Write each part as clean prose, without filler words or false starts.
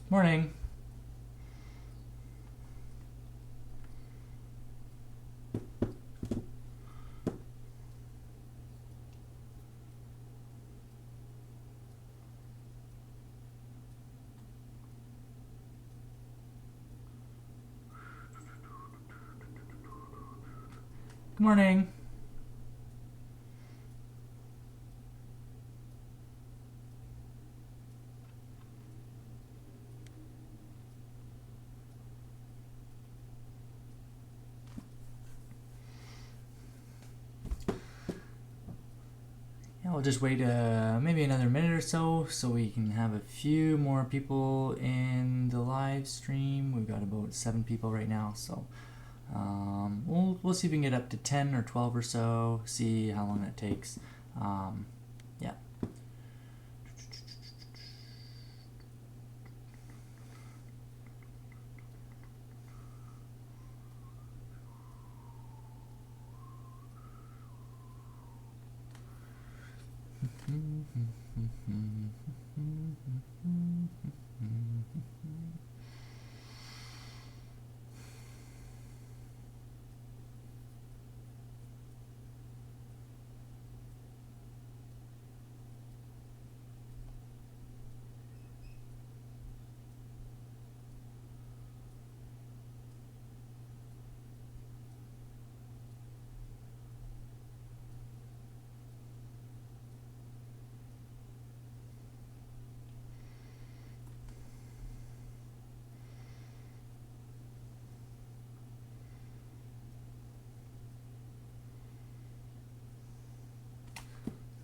Morning. Good morning. Yeah, we'll just wait maybe another minute or so we can have a few more people in the live stream. We've got about 7 people right now, so we'll see if we can get up to 10 or 12 or so, see how long that takes. Yeah.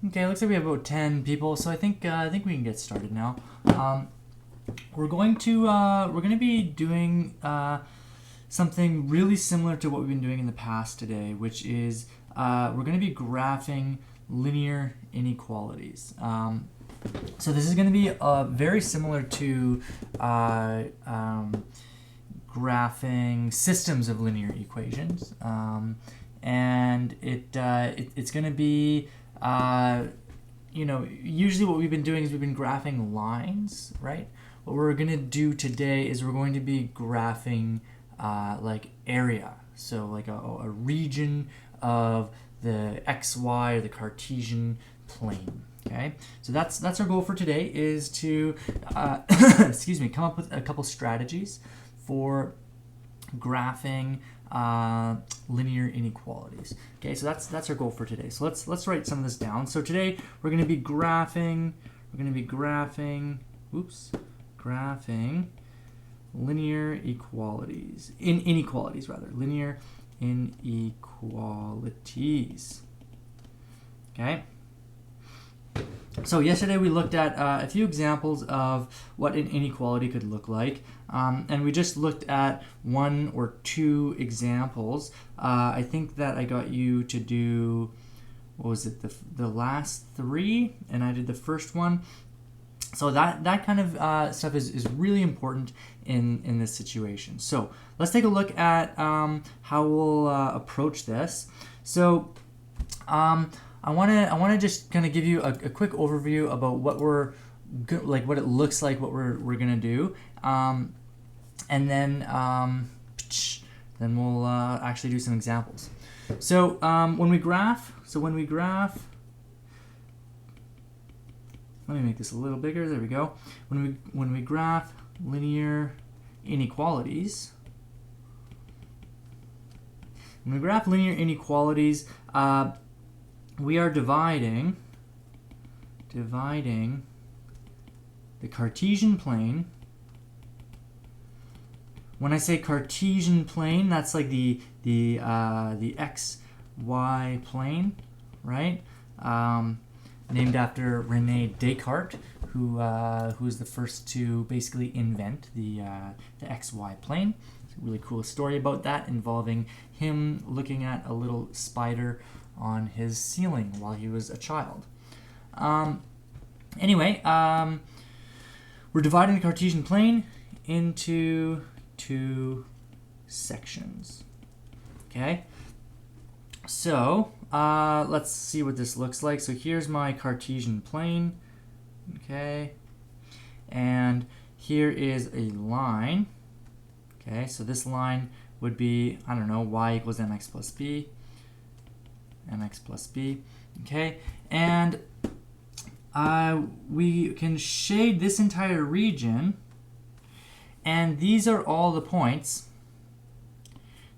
Okay, looks like we have about 10 people, so I think we can get started now. We're going to be doing something really similar to what we've been doing in the past today, which is we're going to be graphing linear inequalities. So this is going to be very similar to graphing systems of linear equations, and it's going to be usually what we've been doing is we've been graphing lines, right? What we're going to do today is we're going to be graphing like area, so like a region of the xy or the Cartesian plane. Okay, so that's our goal for today, is to excuse me, come up with a couple strategies for graphing linear inequalities. Okay, so that's our goal for today. So let's write some of this down. So today we're going to be graphing linear inequalities, linear inequalities. Okay. So yesterday we looked at a few examples of what an inequality could look like, and we just looked at 1 or 2 examples. I think that I got you to do, what was it, the last 3, and I did the first one. So that kind of stuff is really important in this situation. So let's take a look at how we'll approach this. So I want to just kind of give you a quick overview about what what it looks like, what we're gonna do, and then we'll actually do some examples. So when we graph, let me make this a little bigger. There we go. When we graph linear inequalities, we are dividing the Cartesian plane. When I say Cartesian plane, that's like the XY plane, right? Named after René Descartes, who was the first to basically invent the XY plane. It's a really cool story about that, involving him looking at a little spider on his ceiling while he was a child. Anyway, we're dividing the Cartesian plane into 2 sections. Okay, so let's see what this looks like. So here's my Cartesian plane. Okay, and here is a line. Okay, so this line would be, I don't know, y equals mx plus b, okay, and we can shade this entire region, and these are all the points.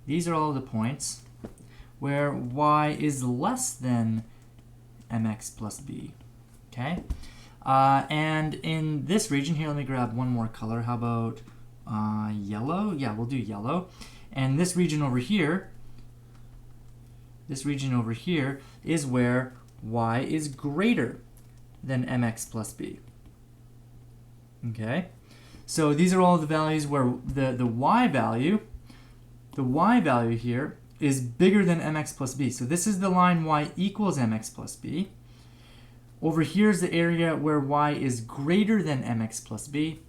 These are all the points where y is less than mx plus b, okay? And in this region here, let me grab one more color. How about yellow? Yeah, we'll do yellow. And this region over here, is where y is greater than mx plus b. Okay? So these are all the values where the y value here is bigger than mx plus b. So this is the line y equals mx plus b. Over here is the area where y is greater than mx plus b.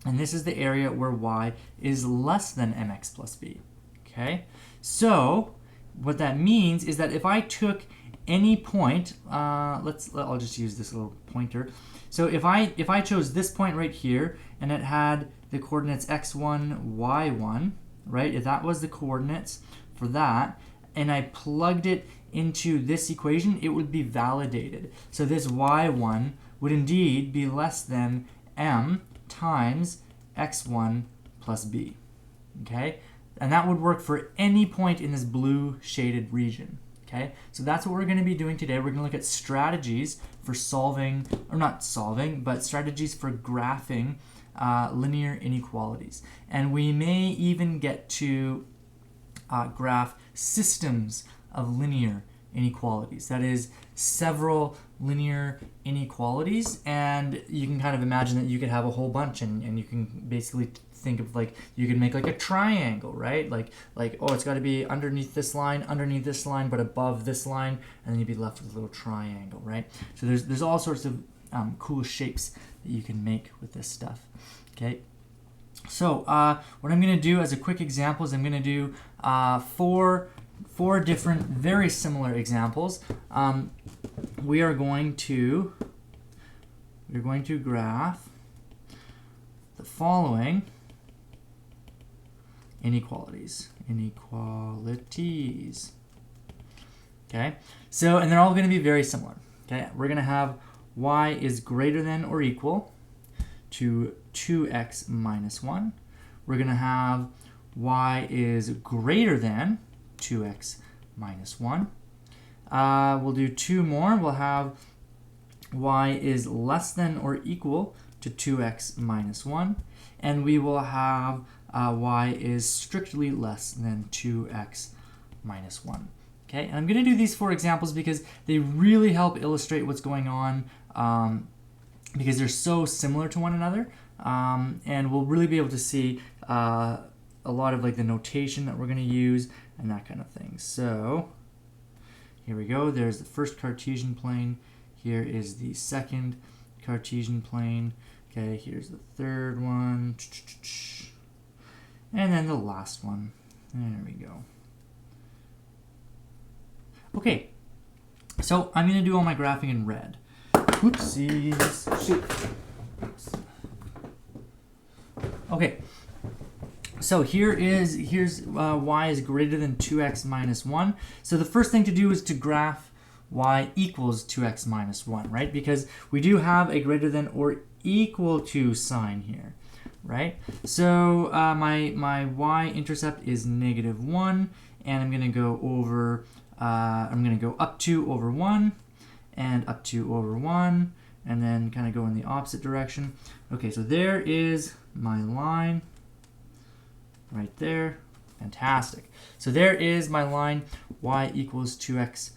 And this is the area where y is less than mx plus b. Okay? So what that means is that if I took any point, I'll just use this little pointer. So if I chose this point right here, and it had the coordinates x1, y1, right? If that was the coordinates for that, and I plugged it into this equation, it would be validated. So this y1 would indeed be less than m times x1 plus b. Okay? And that would work for any point in this blue shaded region. Okay? So that's what we're going to be doing today. We're going to look at strategies for solving, or not solving, but strategies for graphing linear inequalities. And we may even get to graph systems of linear inequalities. That is, several linear inequalities, and you can kind of imagine that you could have a whole bunch, and you can basically think of, like, you can make like a triangle, right? Like oh, it's got to be underneath this line, but above this line, and then you'd be left with a little triangle, right? So there's all sorts of cool shapes that you can make with this stuff. Okay. So what I'm going to do as a quick example is I'm going to do four different very similar examples. We're going to graph the following inequalities. Okay, so, and they're all going to be very similar. Okay, we're going to have y is greater than or equal to 2x minus 1. We're going to have y is greater than 2x minus 1. We'll do two more. We'll have y is less than or equal to 2x minus 1. And we will have y is strictly less than 2x minus 1. Okay, and I'm going to do these four examples because they really help illustrate what's going on, because they're so similar to one another, and we'll really be able to see a lot of like the notation that we're going to use and that kind of thing. So here we go. There's the first Cartesian plane. Here is the second Cartesian plane. Okay, here's the third one, and then the last one. There we go. Okay, so I'm going to do all my graphing in red. Oopsies. Shoot. Oops. Okay, so here's y is greater than 2x minus 1. So the first thing to do is to graph y equals 2x minus 1, right? Because we do have a greater than or equal to sign here, right? So my y-intercept is -1, and I'm going to go over, I'm going to go up 2 over 1, and up 2 over 1, and then kind of go in the opposite direction. Okay, so there is my line right there. Fantastic. So there is my line, y equals 2x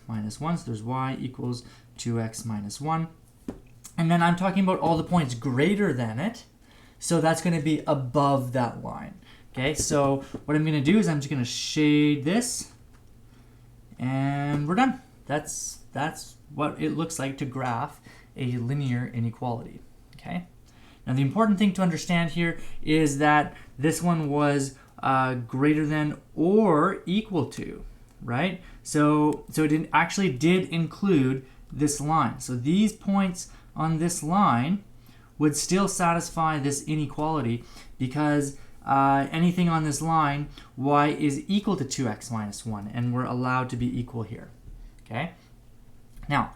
minus 1. So there's y equals 2x minus 1. And then I'm talking about all the points greater than it. So that's going to be above that line. Okay, so what I'm going to do is I'm just going to shade this, and we're done. That's what it looks like to graph a linear inequality. Okay. Now the important thing to understand here is that this one was greater than or equal to, right? So it actually did include this line. So these points on this line would still satisfy this inequality because anything on this line, y is equal to 2x minus 1, and we're allowed to be equal here. Okay? Now,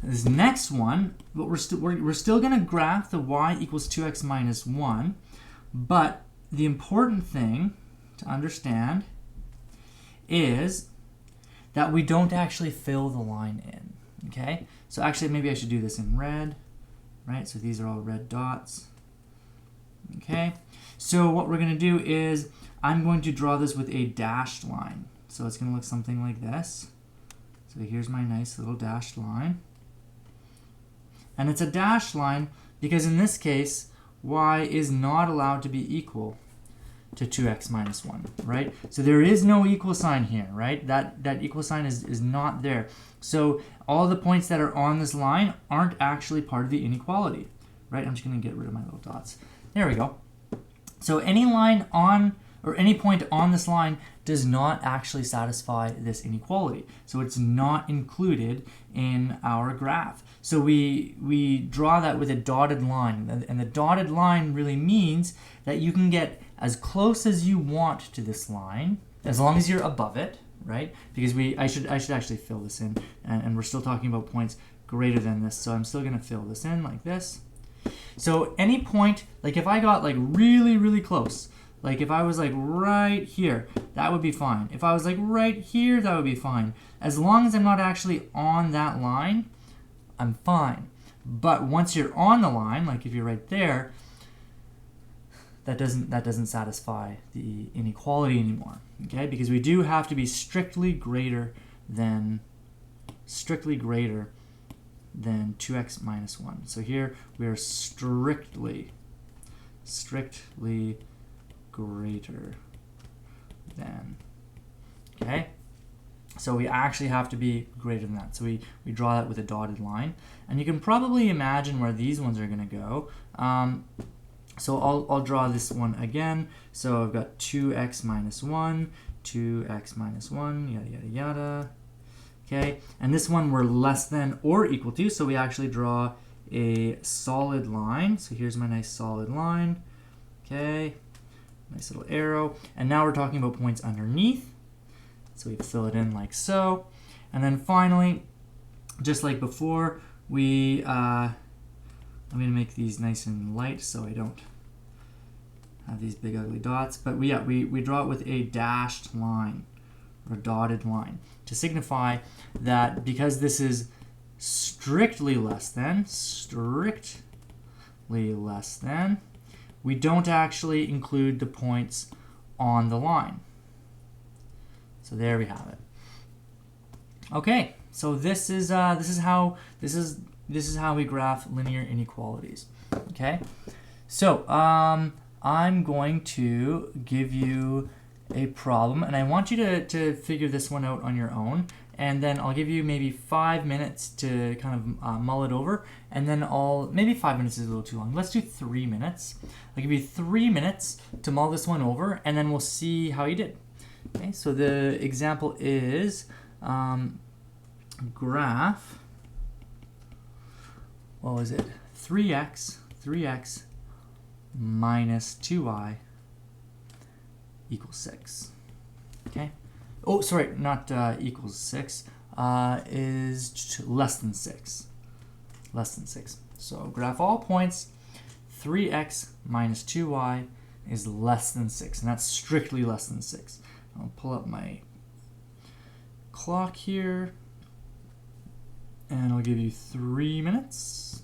this next one, but we're still going to graph the y equals 2x minus 1, but the important thing to understand is that we don't actually fill the line in. Okay? So actually, maybe I should do this in red, right? So these are all red dots. Okay? So what we're going to do is I'm going to draw this with a dashed line. So it's going to look something like this. So here's my nice little dashed line. And it's a dashed line because in this case, y is not allowed to be equal to 2x minus 1, right? So there is no equal sign here, right? That equal sign is not there. So all the points that are on this line aren't actually part of the inequality, right? I'm just going to get rid of my little dots. There we go. So any line on, or any point on this line does not actually satisfy this inequality. So it's not included in our graph. So we draw that with a dotted line. And the dotted line really means that you can get as close as you want to this line, as long as you're above it, right? Because I should actually fill this in, and we're still talking about points greater than this. So I'm still going to fill this in like this. So any point, like if I got like really, really close, like if I was like right here, that would be fine. If I was like right here, that would be fine. As long as I'm not actually on that line, I'm fine. But once you're on the line, like if you're right there, that doesn't satisfy the inequality anymore. Okay? Because we do have to be strictly greater than 2x minus 1. So here we are strictly greater than. Okay? So we actually have to be greater than that. So we draw that with a dotted line. And you can probably imagine where these ones are going to go. So I'll draw this one again. So I've got 2x minus 1, 2x minus 1, yada, yada, yada. Okay, and this one we're less than or equal to, so we actually draw a solid line. So here's my nice solid line. Okay, nice little arrow. And now we're talking about points underneath. So we fill it in like so. And then finally, just like before, I'm going to make these nice and light so I don't have these big ugly dots. But we draw it with a dashed line or a dotted line to signify that because this is strictly less than, we don't actually include the points on the line. So there we have it. Okay, so this is how we graph linear inequalities. Okay, so I'm going to give you a problem, and I want you to figure this one out on your own, and then I'll give you maybe 5 minutes to kind of mull it over, and then maybe 5 minutes is a little too long. Let's do 3 minutes. I'll give you 3 minutes to mull this one over, and then we'll see how you did. Okay, so the example is graph, what was it? 3x minus 2y equals 6. Okay. Oh, sorry, not equals 6. Is less than 6. Less than 6. So graph all points. 3x minus 2y is less than 6, and that's strictly less than 6. I'll pull up my clock here, and I'll give you 3 minutes,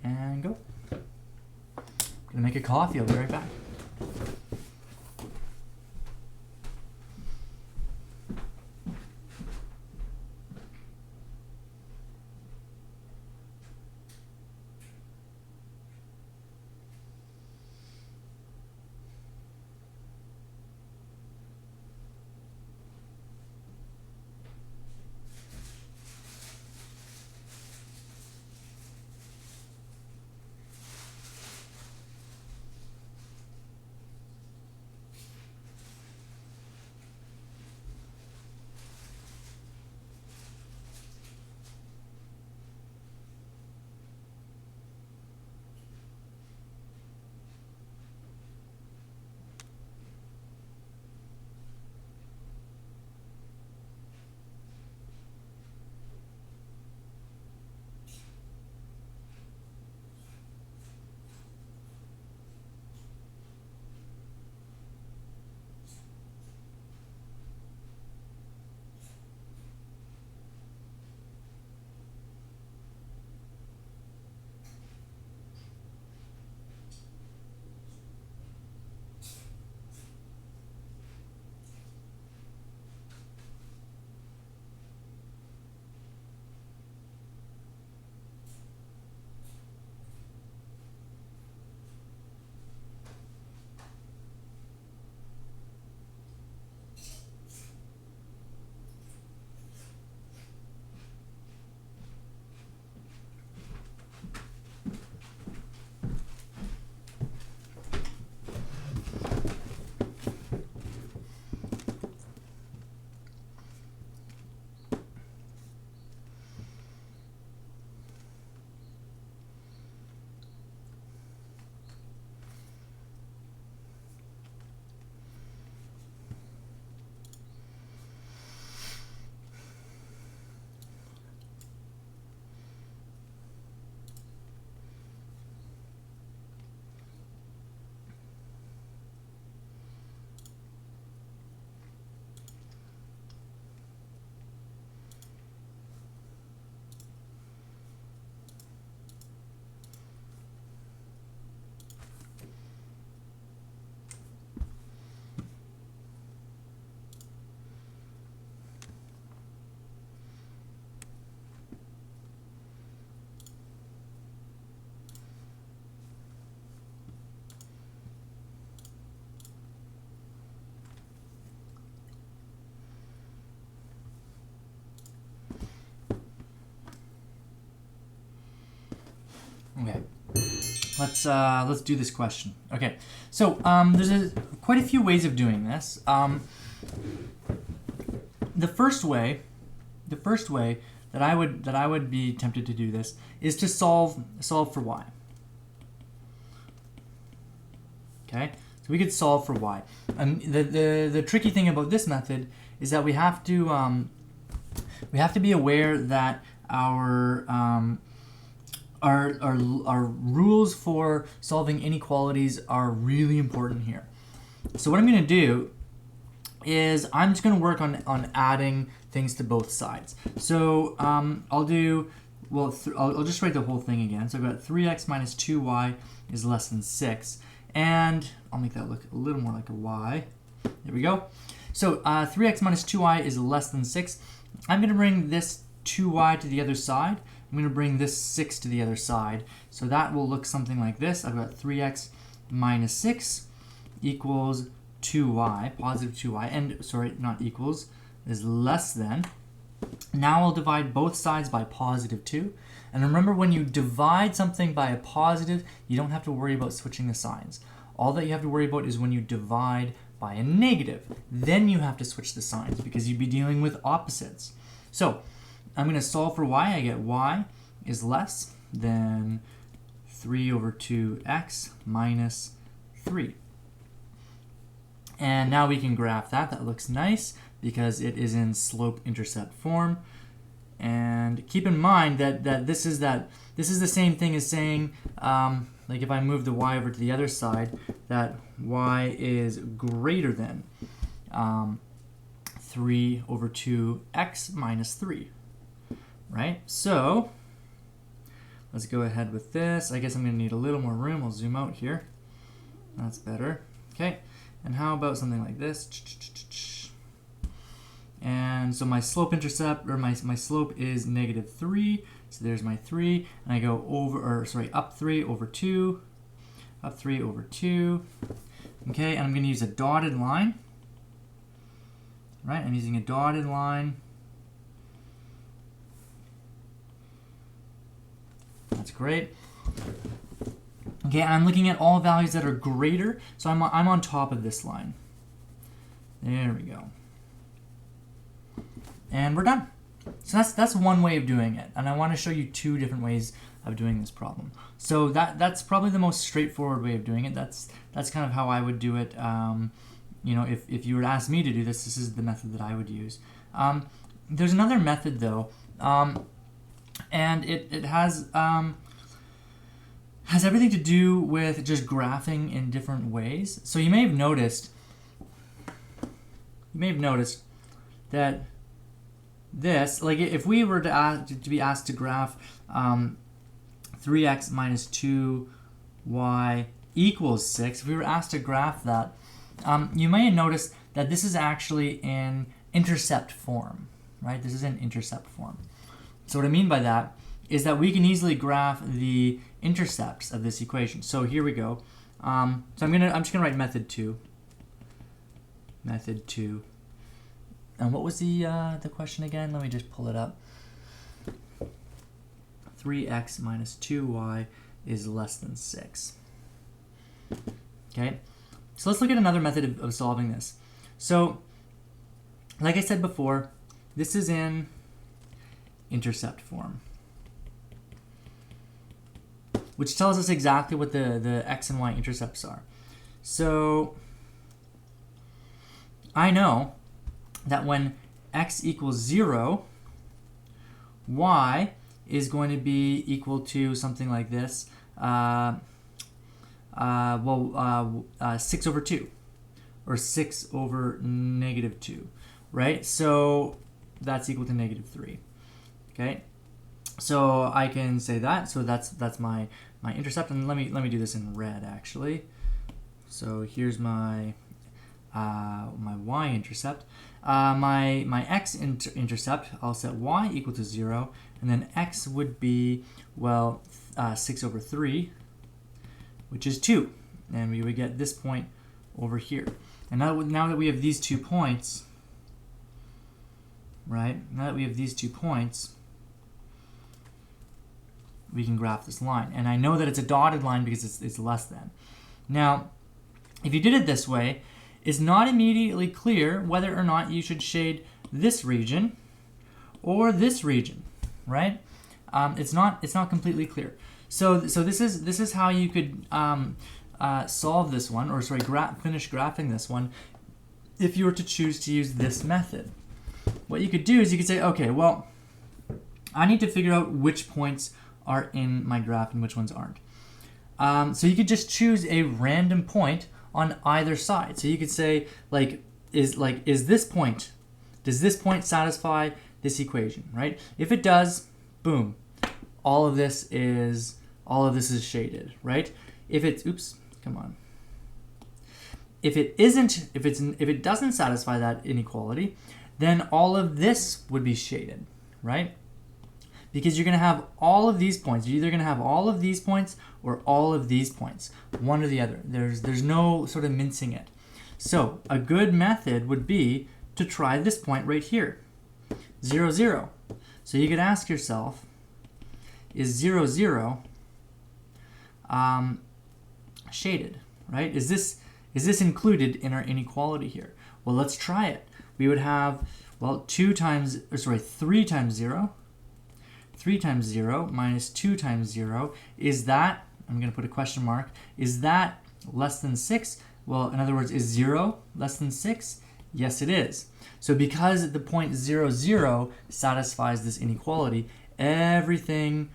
and go. I'm gonna make a coffee. I'll be right back. Okay, let's do this question. Okay, so there's quite a few ways of doing this. The first way that I would be tempted to do this is to solve for y. Okay, so we could solve for y. The tricky thing about this method is that we have to be aware that our rules for solving inequalities are really important here. So what I'm going to do is I'm just going to work on adding things to both sides. So I'll do, well, I'll just write the whole thing again. So I've got 3x minus 2y is less than 6. And I'll make that look a little more like a y. There we go. So 3x minus 2y is less than 6. I'm going to bring this 2y to the other side. I'm going to bring this 6 to the other side. So that will look something like this. I've got 3x minus 6 equals 2y, positive 2y, and sorry, not equals, is less than. Now I'll divide both sides by positive 2. And remember, when you divide something by a positive, you don't have to worry about switching the signs. All that you have to worry about is when you divide by a negative. Then you have to switch the signs because you'd be dealing with opposites. So I'm going to solve for y. I get y is less than 3 over 2x minus 3. And now we can graph that. That looks nice because it is in slope-intercept form. And keep in mind that this is the same thing as saying, like if I move the y over to the other side, that y is greater than 3 over 2x minus 3, right? So let's go ahead with this. I guess I'm going to need a little more room. I'll zoom out here. That's better. Okay, and how about something like this? And so my slope-intercept, or my slope is negative 3. So there's my 3, and I go up 3 over 2, up 3 over 2. Okay, and I'm going to use a dotted line. Right, I'm using a dotted line. That's great. Okay, I'm looking at all values that are greater, so I'm on top of this line. There we go. And we're done. So that's one way of doing it, and I want to show you two different ways of doing this problem. So that's probably the most straightforward way of doing it. That's kind of how I would do it. You know, if you were to ask me to do this, this is the method that I would use. There's another method though, and it has everything to do with just graphing in different ways. So you may have noticed that this, like if we were to be asked to graph 3x minus 2y equals 6, if we were asked to graph that, you may have noticed that this is actually in intercept form, right? This is in intercept form. So what I mean by that is that we can easily graph the intercepts of this equation. So here we go. So I'm just gonna write method 2. Method 2. And what was the question again? Let me just pull it up. 3x minus 2y is less than 6. Okay, so let's look at another method of solving this. So, like I said before, this is in intercept form, which tells us exactly what the x and y intercepts are. So, I know that when x equals 0, y is going to be equal to something like this. 6 over 2, or 6 over negative 2, right? So that's equal to negative 3. Okay, so I can say that. So that's my intercept, and let me do this in red actually. So here's my my y-intercept. My x-intercept, I'll set y equal to 0, and then x would be, well, 6 over 3, which is 2. And we would get this point over here. And now that we have these 2 points, right, now that we have these 2 points, we can graph this line. And I know that it's a dotted line because it's less than. Now, if you did it this way, it's not immediately clear whether or not you should shade this region or this region, right? It's not completely clear. So this is how you could solve this one, or sorry, finish graphing this one, if you were to choose to use this method. What you could do is you could say, okay, well, I need to figure out which points are in my graph and which ones aren't. So you could just choose a random point on either side. So you could say, is this point, does this point satisfy this equation, right? If it does, boom, all of this is shaded, right? If it's, oops, come on. If it doesn't satisfy that inequality, then all of this would be shaded, right? Because you're going to have all of these points. You're either going to have all of these points or all of these points, one or the other. There's no sort of mincing it. So a good method would be to try this point right here, 0, 0. So you could ask yourself, is 0, 0 shaded, right? Is this included in our inequality here? Well, let's try it. We would have, well, 3 times 0. 3 times 0 minus 2 times 0, is that, I'm going to put a question mark, is that less than 6? Well, in other words, is 0 less than 6? Yes, it is. So because the point 0, 0 satisfies this inequality, everything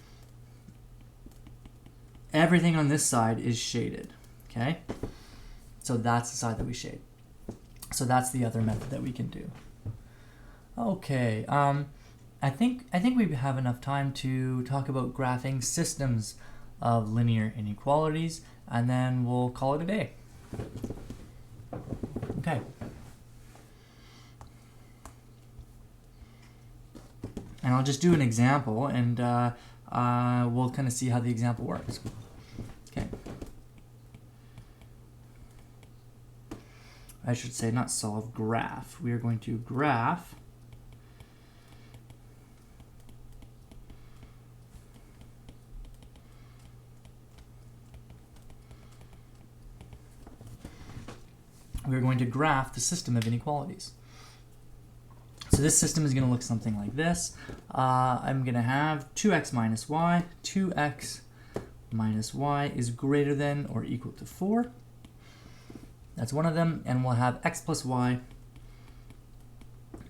on this side is shaded, okay? So that's the side that we shade. So that's the other method that we can do. Okay, I think we have enough time to talk about graphing systems of linear inequalities, and then we'll call it a day. Okay. And I'll just do an example, and we'll kind of see how the example works. Okay. I should say not solve, graph. We are going to graph the system of inequalities. So this system is going to look something like this. I'm going to have 2x minus y. 2x minus y is greater than or equal to 4. That's one of them. And we'll have x plus y.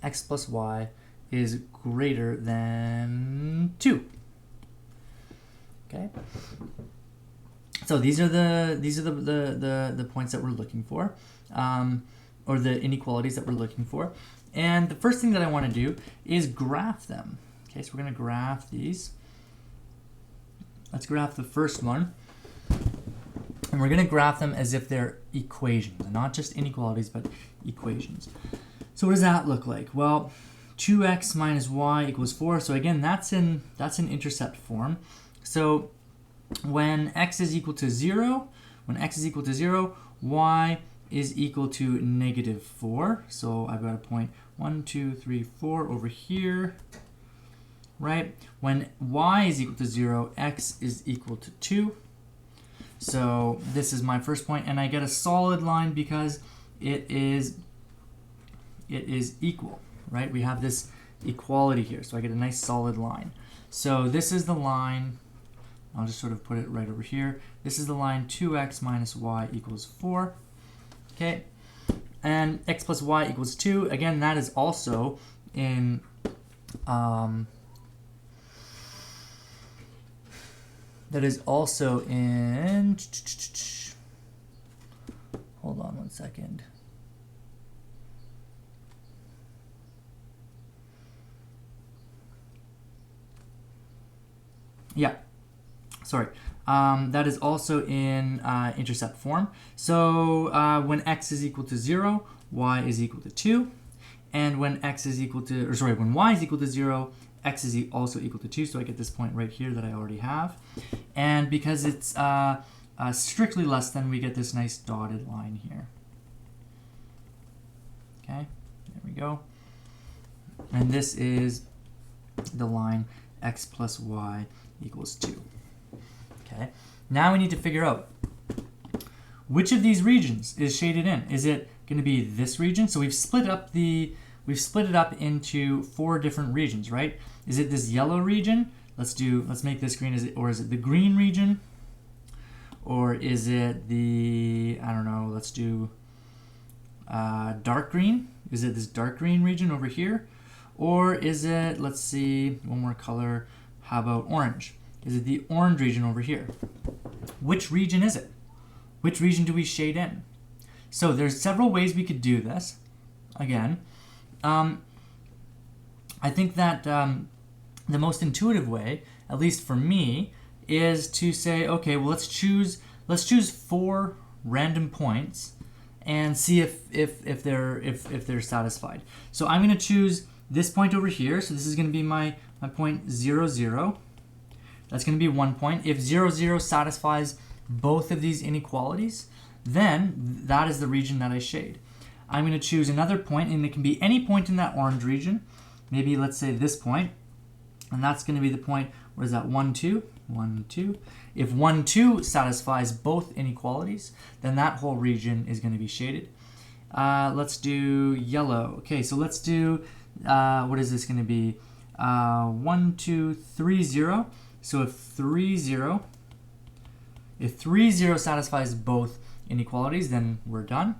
X plus y is greater than 2. Okay. So these are the points that we're looking for, or the inequalities that we're looking for. And the first thing that I want to do is graph them. Okay, so we're going to graph these. Let's graph the first one. And we're going to graph them as if they're equations, not just inequalities, but equations. So what does that look like? Well, 2x minus y equals 4. So again, that's in intercept form. So when x is equal to 0, y is equal to negative 4. So I've got a point 1, 2, 3, 4 over here, right? When y is equal to 0, x is equal to 2. So this is my first point, and I get a solid line because it is equal, right? We have this equality here, so I get a nice solid line. So this is the line, I'll just sort of put it right over here. This is the line 2x minus y equals 4. Okay, and x plus y equals 2. Again, that is also in hold on one second. Yeah, sorry. That is also in intercept form. So when x is equal to 0, y is equal to 2. And when x is equal to, or sorry, when y is equal to 0, x is also equal to 2. So I get this point right here that I already have. And because it's strictly less than, we get this nice dotted line here. Okay, there we go. And this is the line x plus y equals 2. Okay. Now we need to figure out which of these regions is shaded in. Is it going to be this region? So we've split it up into 4 different regions, right? Is it this yellow region? Let's make this green. Is it the green region? Or is it the, I don't know, let's do dark green? Is it this dark green region over here? Or is it, let's see, one more color, how about orange? Is it the orange region over here? Which region is it? Which region do we shade in? So there's several ways we could do this. Again, I think that the most intuitive way, at least for me, is to say, okay, well, let's choose 4 random points and see if they're satisfied. So I'm going to choose this point over here. So this is going to be my point 0, 0. That's going to be 1 point. If 0, 0 satisfies both of these inequalities, then that is the region that I shade. I'm going to choose another point, and it can be any point in that orange region. Maybe let's say this point, and that's going to be the point, what is that, 1, 2? 1, 2. If 1, 2 satisfies both inequalities, then that whole region is going to be shaded. Let's do yellow. Okay, so let's do, what is this going to be? 1, 2, 3, 0. So if 3, 0 satisfies both inequalities, then we're done.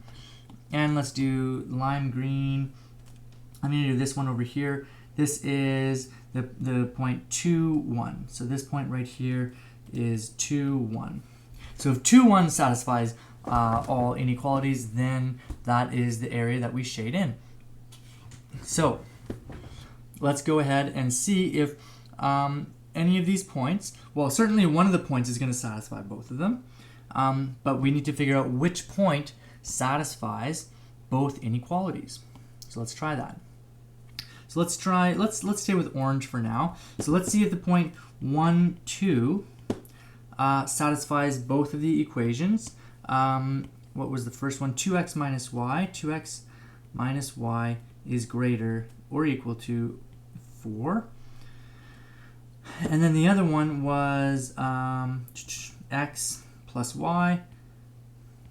And let's do lime green. I'm going to do this one over here. This is the point 2, 1. So this point right here is 2, 1. So if 2, 1 satisfies all inequalities, then that is the area that we shade in. So let's go ahead and see if any of these points, well, certainly one of the points is going to satisfy both of them, but we need to figure out which point satisfies both inequalities. So let's try that. So let's stay with orange for now. So let's see if the point 1, 2 satisfies both of the equations. What was the first one? 2x minus y. 2x minus y is greater or equal to 4. And then the other one was x plus y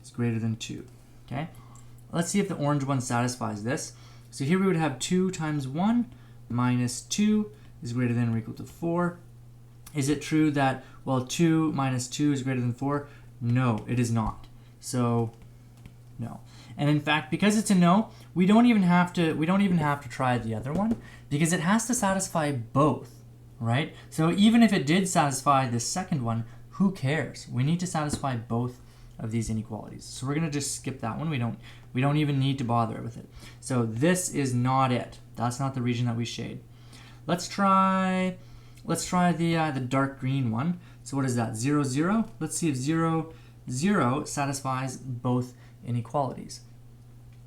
is greater than 2. Okay? Let's see if the orange one satisfies this. So here we would have 2 times 1 minus 2 is greater than or equal to 4. Is it true that, well, 2 minus 2 is greater than 4? No, it is not. So, no. And in fact, because it's a no, we don't even have to try the other one, because it has to satisfy both, right? So even if it did satisfy this second one, who cares? We need to satisfy both of these inequalities. So we're going to just skip that one. We don't even need to bother with it. So this is not it. That's not the region that we shade. Let's try the dark green one. So what is that? 0, 0. Let's see if 0, 0 satisfies both inequalities.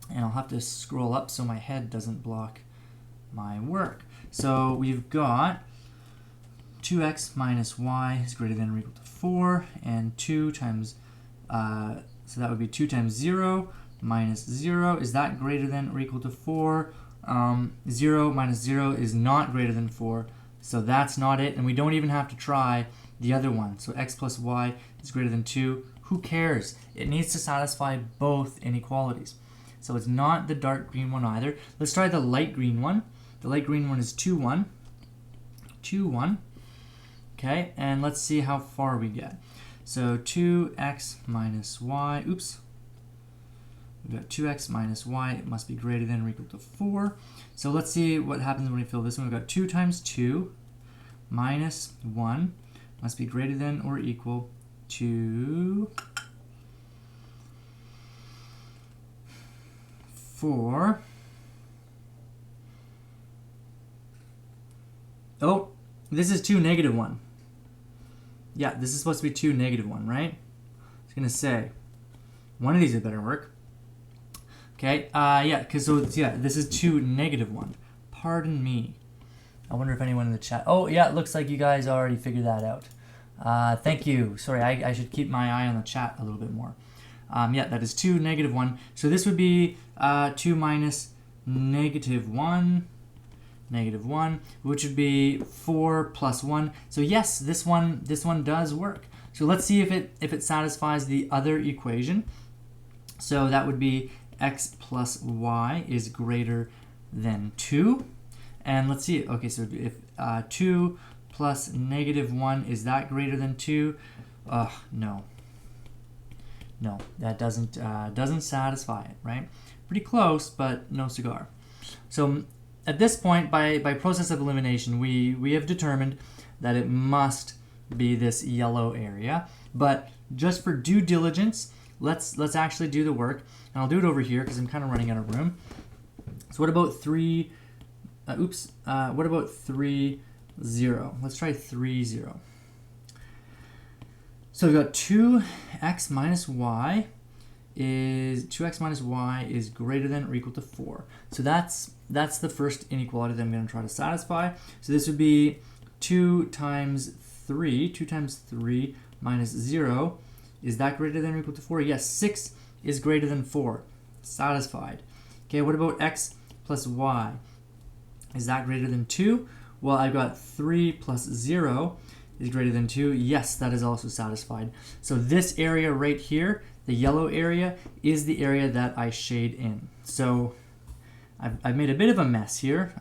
And I'll have to scroll up so my head doesn't block my work. So we've got 2x minus y is greater than or equal to 4, and 2 times, so that would be 2 times 0 minus 0. Is that greater than or equal to 4? 0 minus 0 is not greater than 4, so that's not it, and we don't even have to try the other one. So x plus y is greater than 2. Who cares? It needs to satisfy both inequalities. So it's not the dark green one either. Let's try the light green one. The light green one is 2, 1. 2, 1. Okay, and let's see how far we get. So 2x minus y, oops. We've got 2x minus y, it must be greater than or equal to 4. So let's see what happens when we fill this one. We've got 2 times 2 minus 1 must be greater than or equal to 4. Oh, this is 2, negative 1. Yeah, this is supposed to be 2, negative 1, right? I was going to say, one of these had better work. Okay, yeah, because this is 2, negative 1. Pardon me. I wonder if anyone in the chat... Oh, yeah, it looks like you guys already figured that out. Thank you. Sorry, I should keep my eye on the chat a little bit more. Yeah, that is 2, negative 1. So this would be 2 minus negative 1, negative 1, which would be 4 plus 1. So yes, this one does work. So let's see if it satisfies the other equation. So that would be x plus y is greater than 2. And let's see, okay, so if 2 plus negative 1, is that greater than 2? No. No, that doesn't satisfy it, right? Pretty close, but no cigar. So at this point, by process of elimination, we have determined that it must be this yellow area. But just for due diligence, let's actually do the work. And I'll do it over here because I'm kind of running out of room. So what about 3, what about 3, 0? Let's try 3, 0. So we've got 2x minus y is greater than or equal to 4. So that's the first inequality that I'm going to try to satisfy. So this would be 2 times 3 minus 0. Is that greater than or equal to 4? Yes, 6 is greater than 4. Satisfied. Okay, what about x plus y? Is that greater than 2? Well, I've got 3 plus 0 is greater than 2. Yes, that is also satisfied. So this area right here, the yellow area, is the area that I shade in. So I've made a bit of a mess here.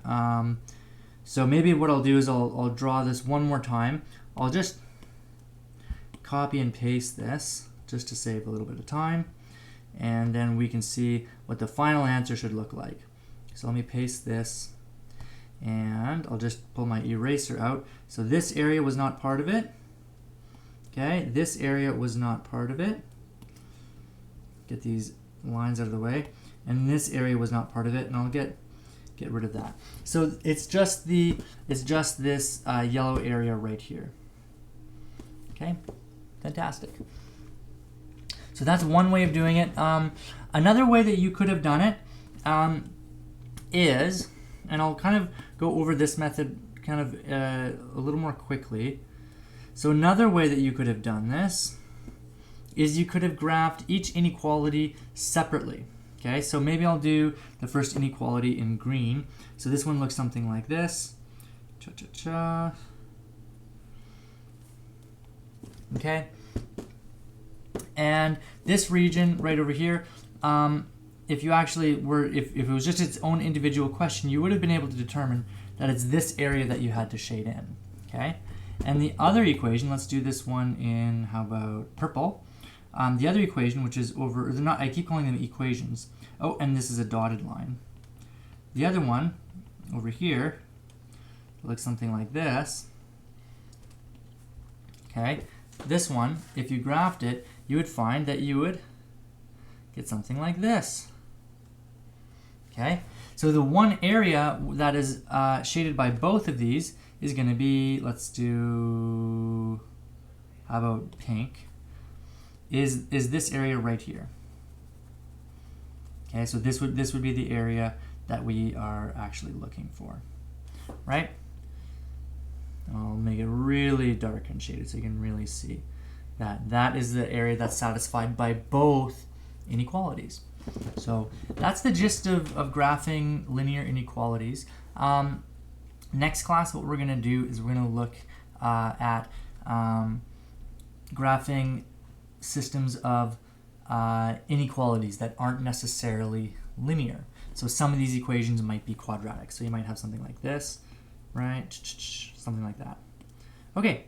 So maybe what I'll do is I'll draw this one more time. I'll just copy and paste this just to save a little bit of time. And then we can see what the final answer should look like. So let me paste this. And I'll just pull my eraser out. So this area was not part of it. Okay, this area was not part of it. Get these lines out of the way. And this area was not part of it, and I'll get rid of that. So it's just this yellow area right here. Okay, fantastic. So that's one way of doing it. Another way that you could have done it is, and I'll kind of go over this method kind of a little more quickly. So another way that you could have done this is you could have graphed each inequality separately. Okay, so maybe I'll do the first inequality in green. So this one looks something like this. Cha-cha-cha. Okay. And this region right over here, if you actually were, if it was just its own individual question, you would have been able to determine that it's this area that you had to shade in. Okay. And the other equation, let's do this one in, how about purple? The other equation, which is over, they're not, I keep calling them equations. Oh, and this is a dotted line. The other one, over here, looks something like this. Okay, this one, if you graphed it, you would find that you would get something like this. Okay, so the one area that is shaded by both of these is going to be, let's do, how about pink? Is this area right here. Okay, so this would be the area that we are actually looking for, right? I'll make it really dark and shaded so you can really see that that is the area that's satisfied by both inequalities. So that's the gist of graphing linear inequalities. Next class, what we're going to do is we're going to look at graphing systems of inequalities that aren't necessarily linear. So some of these equations might be quadratic. So you might have something like this, right? Something like that. Okay.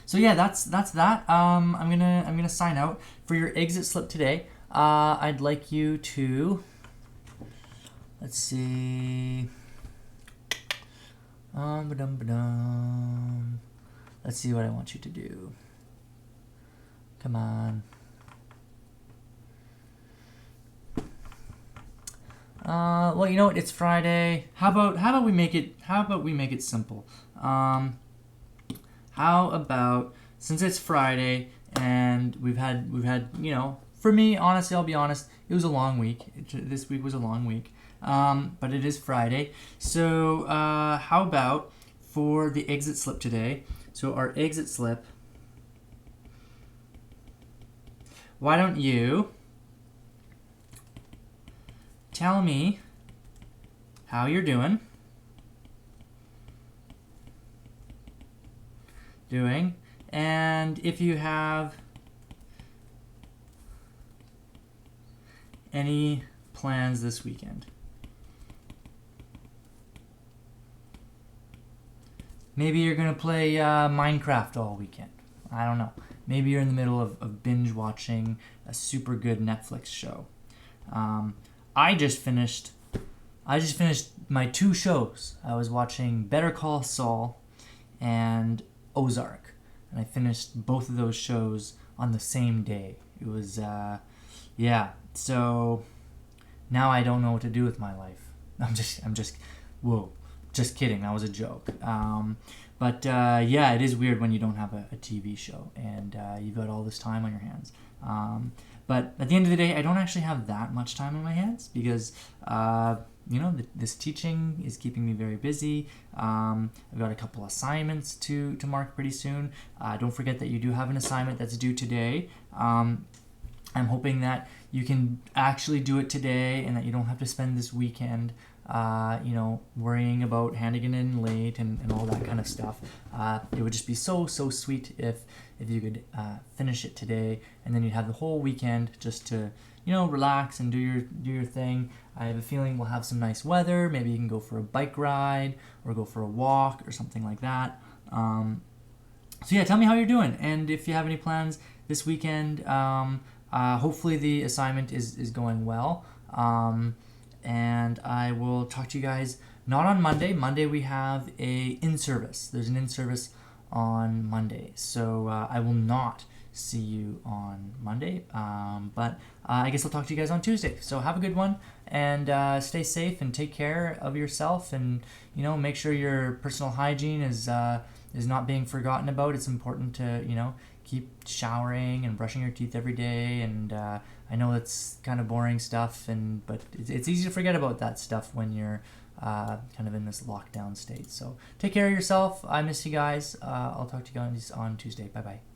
So yeah, that's that. I'm gonna sign out. For your exit slip today, I'd like you to, let's see. Let's see what I want you to do. Come on. Well, you know what? It's Friday. How about we make it simple? How about, since it's Friday and we've had you know, for me, honestly, I'll be honest, it was a long week. This week was a long week. But it is Friday. So how about for the exit slip today? So our exit slip, why don't you tell me how you're doing, And if you have any plans this weekend. Maybe you're going to play Minecraft all weekend. I don't know. Maybe you're in the middle of binge watching a super good Netflix show. I just finished my 2 shows. I was watching Better Call Saul and Ozark. And I finished both of those shows on the same day. It was, yeah. So now I don't know what to do with my life. Whoa. Just kidding, that was a joke. But yeah, it is weird when you don't have a TV show and you've got all this time on your hands. But at the end of the day, I don't actually have that much time on my hands because, this teaching is keeping me very busy. I've got a couple assignments to mark pretty soon. Don't forget that you do have an assignment that's due today. I'm hoping that you can actually do it today and that you don't have to spend this weekend worrying about handing it in late and all that kind of stuff. It would just be so sweet if you could finish it today, and then you'd have the whole weekend just to relax and do your thing. I have a feeling we'll have some nice weather. Maybe you can go for a bike ride or go for a walk or something like that. So yeah, tell me how you're doing, and if you have any plans this weekend. Hopefully the assignment is going well. And I will talk to you guys not on Monday. Monday we have a in-service. There's an in-service on Monday. So I will not see you on Monday. But I guess I'll talk to you guys on Tuesday. So have a good one and stay safe and take care of yourself, and make sure your personal hygiene is not being forgotten about. It's important to keep showering and brushing your teeth every day, and I know it's kind of boring stuff, but it's easy to forget about that stuff when you're kind of in this lockdown state. So take care of yourself. I miss you guys. I'll talk to you guys on Tuesday. Bye-bye.